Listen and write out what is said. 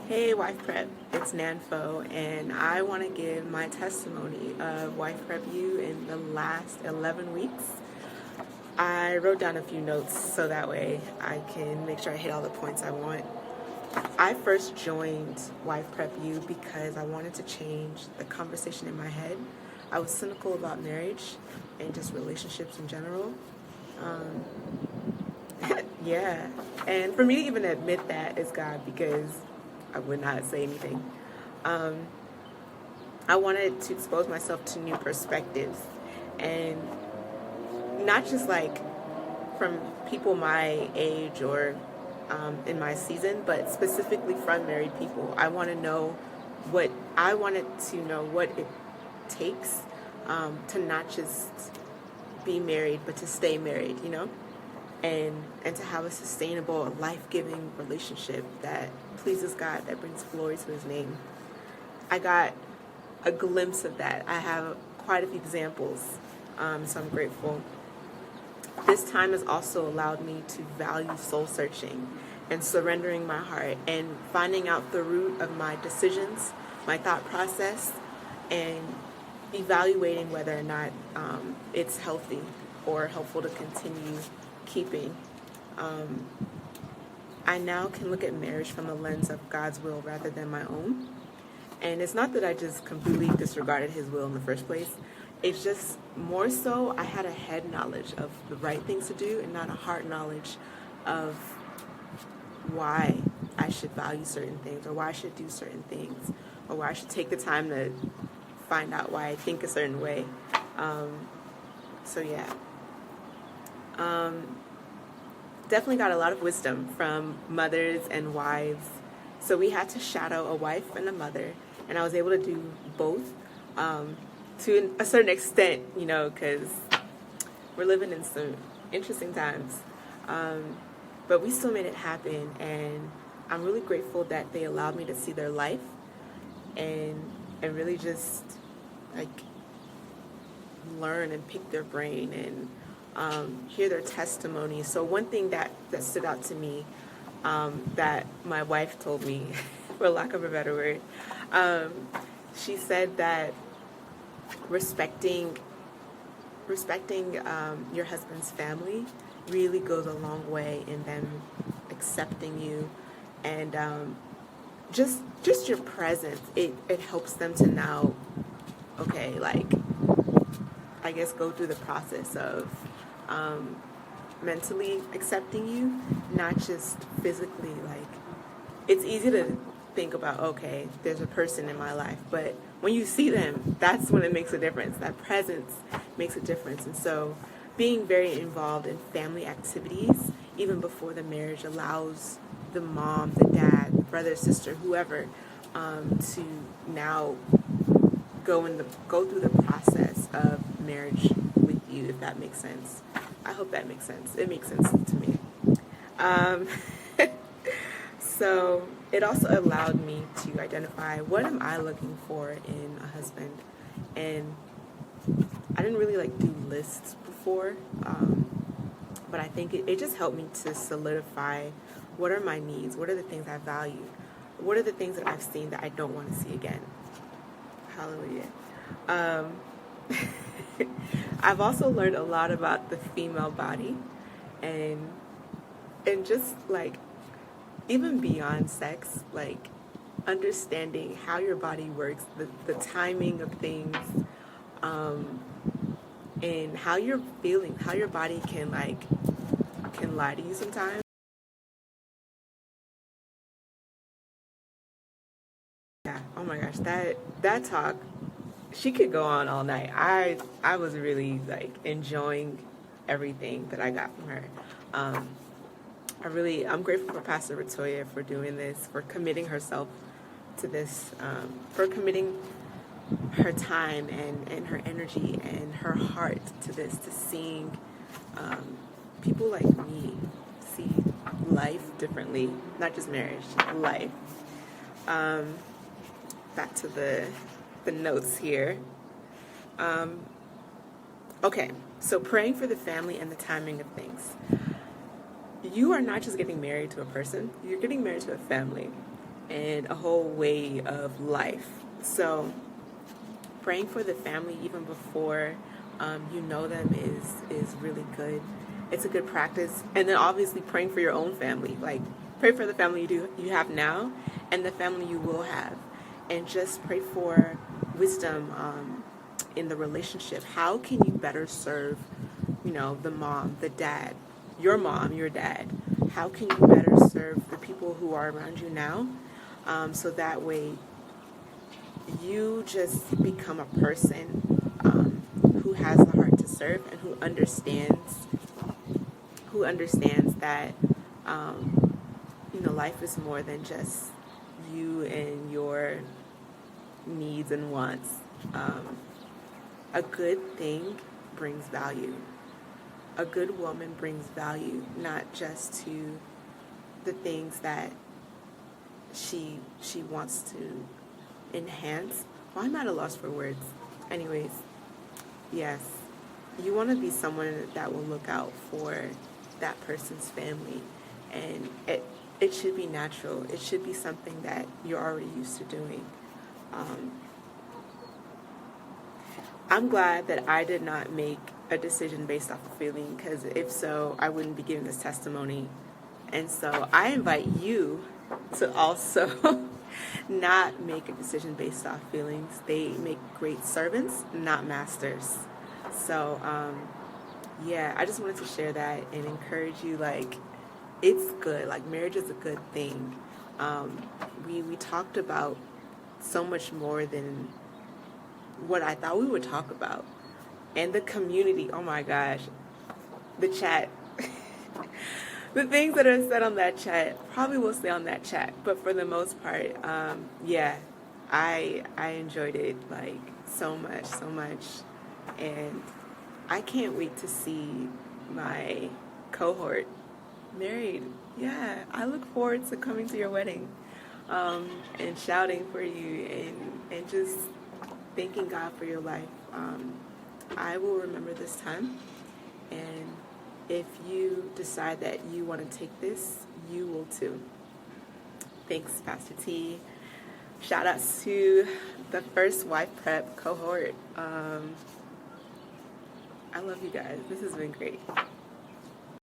Hey Wife Prep, it's Nanfo, and I want to give my testimony of WIFEPREPU in the last 11 weeks. I wrote down a few notes so that way I can make sure I hit all the points I want. I first joined WIFEPREPU because I wanted to change the conversation in my head. I was cynical about marriage and just relationships in general. Yeah, and for me to even admit that is God, because I would not say anything. I wanted to expose myself to new perspectives, and not just like from people my age or in my season, but specifically from married people. I wanted to know what it takes to not just be married, but to stay married, and to have a sustainable, life-giving relationship that pleases God, that brings glory to His name. I got a glimpse of that. I have quite a few examples, so I'm grateful. This time has also allowed me to value soul searching and surrendering my heart and finding out the root of my decisions, my thought process, and evaluating whether or not it's healthy or helpful to continue keeping. I now can look at marriage from the lens of God's will rather than my own. And it's not that I just completely disregarded His will in the first place. It's just more so I had a head knowledge of the right things to do and not a heart knowledge of why I should value certain things, or why I should do certain things, or why I should take the time to find out why I think a certain way. So yeah. Definitely got a lot of wisdom from mothers and wives. So we had to shadow a wife and a mother, and I was able to do both to a certain extent, because we're living in some interesting times. But we still made it happen, and I'm really grateful that they allowed me to see their life and really just learn and pick their brain and hear their testimony. So one thing that stood out to me that my wife told me, for lack of a better word, she said that respecting your husband's family really goes a long way in them accepting you, and just your presence. It helps them to now, I guess, go through the process of mentally accepting you, not just physically. It's easy to think about, okay, there's a person in my life, but when you see them, that's when it makes a difference. That presence makes a difference. And so being very involved in family activities, even before the marriage, allows the mom, the dad, the brother, sister, whoever, to now go through the process of marriage with you, if that makes sense. I hope that makes sense. It makes sense to me. So it also allowed me to identify, what am I looking for in a husband? And I didn't really do lists before, but I think it just helped me to solidify, what are my needs? What are the things I value? What are the things that I've seen that I don't want to see again? Hallelujah. I've also learned a lot about the female body, and just even beyond sex, understanding how your body works, the timing of things, and how you're feeling, how your body can lie to you sometimes. Yeah. Oh my gosh, that talk, she could go on all night. I was really enjoying everything that I got from her. I'm grateful for Pastor Rotoya for doing this, for committing herself to this, for committing her time and her energy and her heart to this, to seeing people like me see life differently, not just marriage, life. Back to the notes here. Okay, so praying for the family and the timing of things. You are not just getting married to a person, you're getting married to a family. and a whole way of life. So praying for the family even before you know them is really good. It's a good practice. And then obviously praying for your own family. Like, pray for the family you have now and the family you will have. And just pray for wisdom in the relationship. How can you better serve, the mom, the dad, your mom, your dad? How can you better serve the people who are around you now? So that way you just become a person who has the heart to serve and who understands that life is more than just you and your needs and wants. A good thing brings value. A good woman brings value, not just to the things that she wants to enhance. Well, I'm at a loss for words. Anyways, yes, you want to be someone that will look out for that person's family, and it should be natural. It should be something that you're already used to doing. I'm glad that I did not make a decision based off of feeling, because if so, I wouldn't be giving this testimony. And so I invite you to also not make a decision based off feelings. They make great servants, not masters. So, I just wanted to share that and encourage you, like, it's good. Like, marriage is a good thing. We talked about so much more than what I thought we would talk about. And the community, oh my gosh, the chat. The things that are said on that chat probably will stay on that chat. But for the most part, I enjoyed it, like, so much. And I can't wait to see my cohort married. Yeah, I look forward to coming to your wedding and shouting for you and just thanking God for your life. I will remember this time, and if you decide that you want to take this, you will too. Thanks, Pastor T. Shout outs to the first Wife Prep cohort. I love you guys. This has been great.